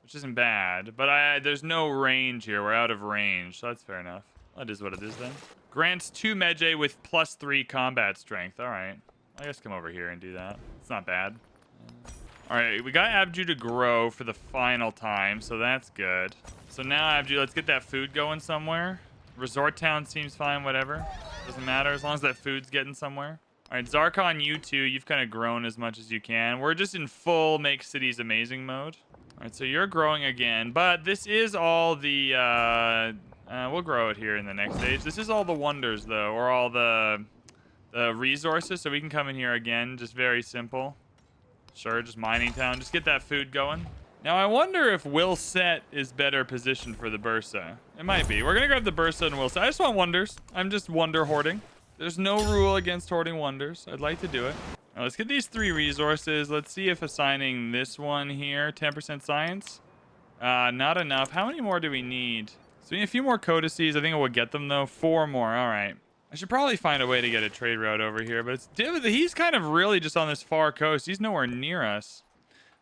which isn't bad, but there's no range here. We're out of range, so that's fair enough. That is what it is, then. Grants 2 Medjay with +3 combat strength. All right. I guess come over here and do that. It's not bad. All right, we got Abju to grow for the final time, so that's good. So now, Abju, let's get that food going somewhere. Resort town seems fine, whatever. Doesn't matter as long as that food's getting somewhere. All right, Zarkon, you two, you've kind of grown as much as you can. We're just in full make cities amazing mode. All right, so you're growing again, but this is all the... we'll grow it here in the next stage. This is all the wonders, though, or all the resources, so we can come in here again. Just very simple. Sure, just mining town. Just get that food going. Now, I wonder if Willset is better positioned for the Bursa. It might be. We're going to grab the Bursa and Willset. I just want wonders. I'm just wonder hoarding. There's no rule against hoarding wonders. I'd like to do it. Let's get these 3 resources. Let's see if assigning this one here, 10% science. Not enough. How many more do we need? So we need a few more codices. I think I will get them though. 4 more. All right. I should probably find a way to get a trade route over here, but he's kind of really just on this far coast. He's nowhere near us.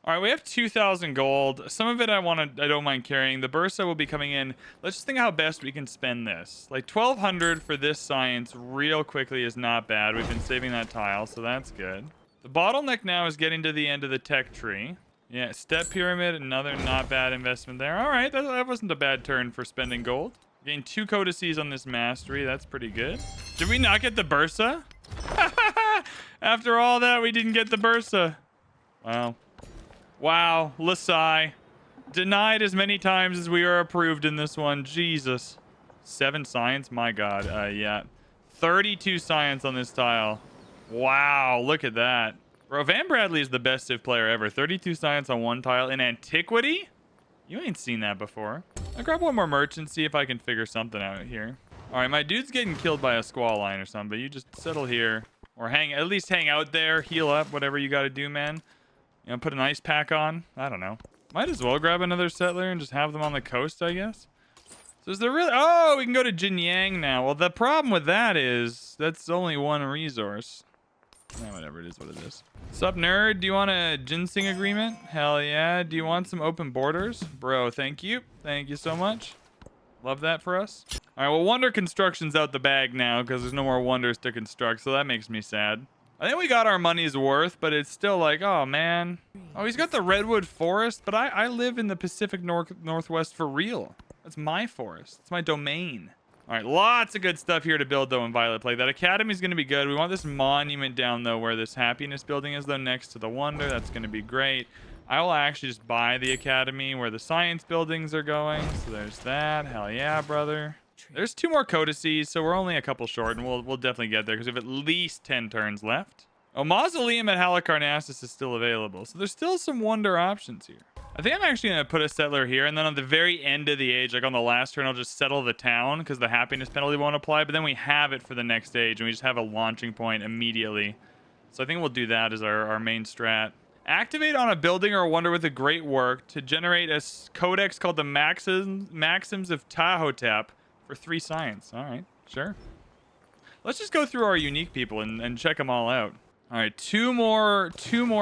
All right, we have 2,000 gold. Some of it I don't mind carrying. The Bursa will be coming in. Let's just think how best we can spend this. Like 1,200 for this science real quickly is not bad. We've been saving that tile, so that's good. The bottleneck now is getting to the end of the tech tree. Yeah, step pyramid, another not bad investment there. All right, that wasn't a bad turn for spending gold. Gain 2 codices on this mastery. That's pretty good. Did we not get the Bursa? After all that, we didn't get the Bursa. Wow. Wow, Lasai. Denied as many times as we are approved in this one. Jesus. 7 science? My God. Yeah. 32 science on this tile. Wow, look at that. Bro, VanBradley is the best Civ player ever. 32 science on 1 tile in Antiquity? You ain't seen that before. I'll grab one more merchant, see if I can figure something out here. All right, my dude's getting killed by a squall line or something, but you just settle here. Or at least hang out there, heal up, whatever you got to do, man. You know, put an ice pack on. I don't know. Might as well grab another settler and just have them on the coast, I guess. So is there really... Oh, we can go to Jinyang now. Well, the problem with that is that's only 1 resource. Yeah, whatever, it is what it is. Sup, nerd? Do you want a ginseng agreement? Hell yeah. Do you want some open borders? Bro, thank you. Thank you so much. Love that for us. All right, well, Wonder Construction's out the bag now because there's no more wonders to construct, so that makes me sad. I think we got our money's worth, but it's still like, oh, man. Oh, he's got the redwood forest, but I live in the Pacific Northwest for real. That's my forest. It's my domain. All right, lots of good stuff here to build, though, in Violet Plague. That academy's going to be good. We want this monument down, though, where this happiness building is, though, next to the wonder. That's going to be great. I will actually just buy the academy where the science buildings are going. So there's that. Hell yeah, brother. There's 2 more codices, so we're only a couple short, and we'll definitely get there because we have at least 10 turns left. Oh, Mausoleum at Halicarnassus is still available, so there's still some wonder options here. I think I'm actually going to put a settler here, and then on the very end of the age, like on the last turn, I'll just settle the town because the happiness penalty won't apply, but then we have it for the next age, and we just have a launching point immediately. So I think we'll do that as our main strat. Activate on a building or a wonder with a great work to generate a codex called the Maxims of Tahotep for 3 science. All right, sure. Let's just go through our unique people and check them all out. All right, 2 more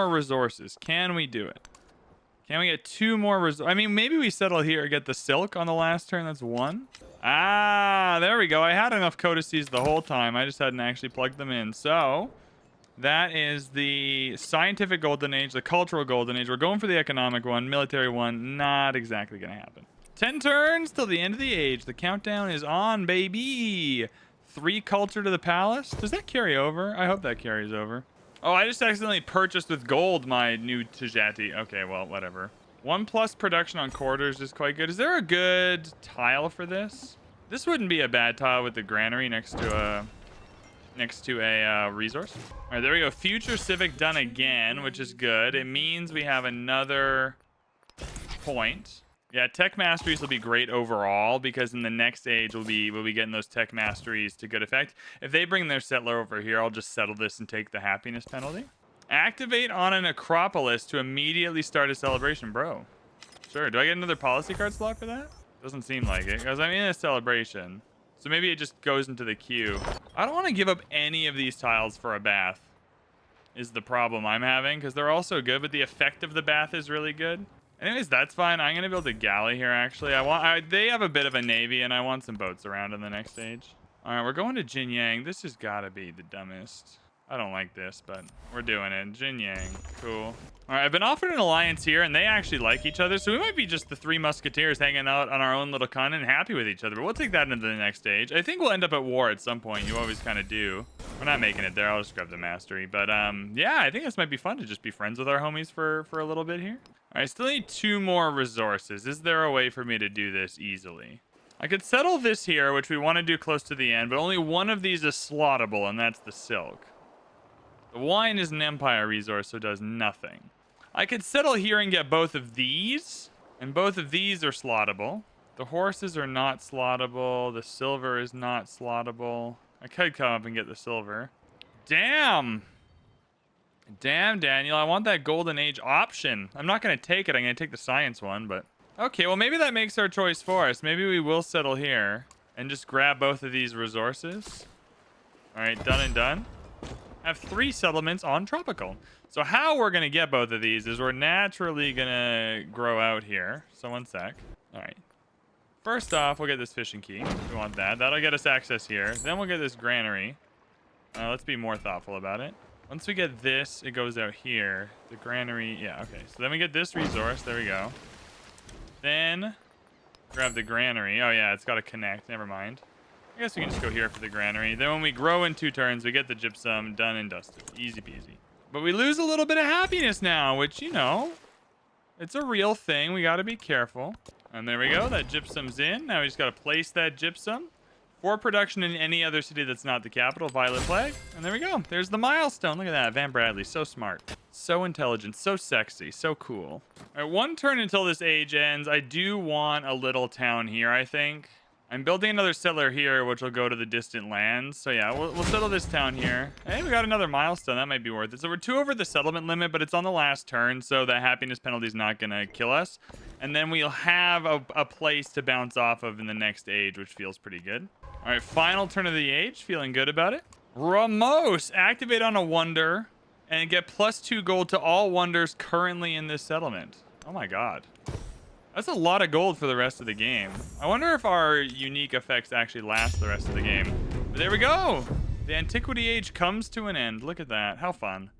resources. Can we do it? Can we get 2 more resources? I mean, maybe we settle here, get the silk on the last turn. That's 1. Ah, there we go. I had enough codices the whole time. I just hadn't actually plugged them in. So that is the scientific golden age, the cultural golden age. We're going for the economic one, military one. Not exactly going to happen. 10 turns till the end of the age. The countdown is on, baby. 3 culture to the palace. Does that carry over? I hope that carries over. Oh, I just accidentally purchased with gold my new Tajati. Okay, well, whatever. 1+ production on quarters is quite good. Is there a good tile for this? This wouldn't be a bad tile with the granary next to a resource. All right, there we go. Future civic done again, which is good. It means we have another point. Yeah, tech masteries will be great overall because in the next age we'll be getting those tech masteries to good effect. If they bring their settler over here, I'll just settle this and take the happiness penalty. Activate on an Acropolis to immediately start a celebration, bro. Sure. Do I get another policy card slot for that? Doesn't seem like it because I'm in a celebration. So maybe it just goes into the queue. I don't want to give up any of these tiles for a bath is the problem I'm having because they're all so good, but the effect of the bath is really good. Anyways, that's fine. I'm gonna build a galley here. Actually, they have a bit of a navy, and I want some boats around in the next stage. All right, we're going to Jinyang. This has got to be the dumbest. I don't like this, but we're doing it. Jinyang, cool. All right, I've been offered an alliance here, and they actually like each other, so we might be just the 3 musketeers hanging out on our own little continent, happy with each other. But we'll take that into the next stage. I think we'll end up at war at some point. You always kind of do. We're not making it there. I'll just grab the mastery. But yeah, I think this might be fun to just be friends with our homies for a little bit here. All right, I still need 2 more resources. Is there a way for me to do this easily? I could settle this here, which we want to do close to the end, but only one of these is slottable, and that's the silk. The wine is an empire resource, so it does nothing. I could settle here and get both of these, and both of these are slottable. The horses are not slottable. The silver is not slottable. I could come up and get the silver. Damn! Damn, Daniel, I want that golden age option. I'm not going to take it. I'm going to take the science one, but... Okay, well, maybe that makes our choice for us. Maybe we will settle here and just grab both of these resources. All right, done and done. Have 3 settlements on tropical. So how we're going to get both of these is we're naturally going to grow out here. So one sec. All right. First off, we'll get this fishing key. We want that. That'll get us access here. Then we'll get this granary. Let's be more thoughtful about it. Once we get this, it goes out here. The granary, yeah, okay. So then we get this resource. There we go. Then grab the granary. Oh, yeah, it's got to connect. Never mind. I guess we can just go here for the granary. Then when we grow in 2 turns, we get the gypsum done and dusted. Easy peasy. But we lose a little bit of happiness now, which, you know, it's a real thing. We got to be careful. And there we go. That gypsum's in. Now we just got to place that gypsum for production in any other city that's not the capital. Violet Flag. And there we go. There's the milestone. Look at that. VanBradley. So smart. So intelligent. So sexy. So cool. All right. 1 turn until this age ends. I do want a little town here, I think. I'm building another settler here, which will go to the distant lands. So yeah, we'll settle this town here. Hey, we got another milestone. That might be worth it. So we're 2 over the settlement limit, but it's on the last turn, so the happiness penalty is not going to kill us. And then we'll have a place to bounce off of in the next age, which feels pretty good. All right, final turn of the age. Feeling good about it. Ramos, activate on a wonder and get +2 gold to all wonders currently in this settlement. Oh my god. That's a lot of gold for the rest of the game. I wonder if our unique effects actually last the rest of the game. But there we go. The Antiquity age comes to an end. Look at that. How fun.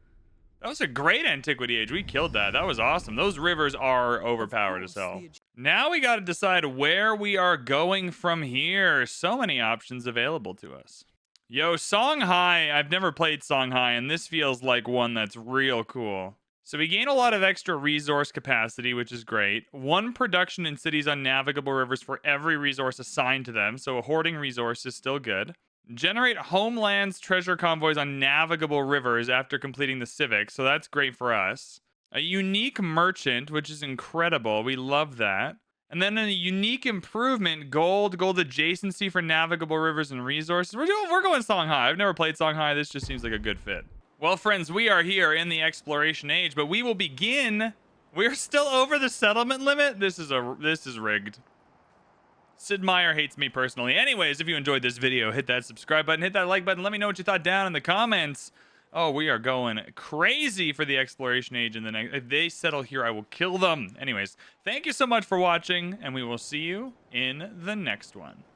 That was a great Antiquity age. We killed that. That was awesome. Those rivers are overpowered as hell. Now we got to decide where we are going from here. So many options available to us. Yo, Songhai. I've never played Songhai, and this feels like one that's real cool. So we gain a lot of extra resource capacity, which is great. 1 production in cities on navigable rivers for every resource assigned to them. So a hoarding resource is still good. Generate homelands treasure convoys on navigable rivers after completing the civic. So that's great for us. A unique merchant, which is incredible. We love that. And then a unique improvement, gold adjacency for navigable rivers and resources. We're going Songhai. I've never played Songhai. This just seems like a good fit. Well, friends, we are here in the exploration age, but we will begin. We're still over the settlement limit. This is rigged. Sid Meier hates me personally. Anyways, if you enjoyed this video, hit that subscribe button, hit that like button. Let me know what you thought down in the comments. Oh, we are going crazy for the exploration age in the next. If they settle here, I will kill them. Anyways, thank you so much for watching, and we will see you in the next one.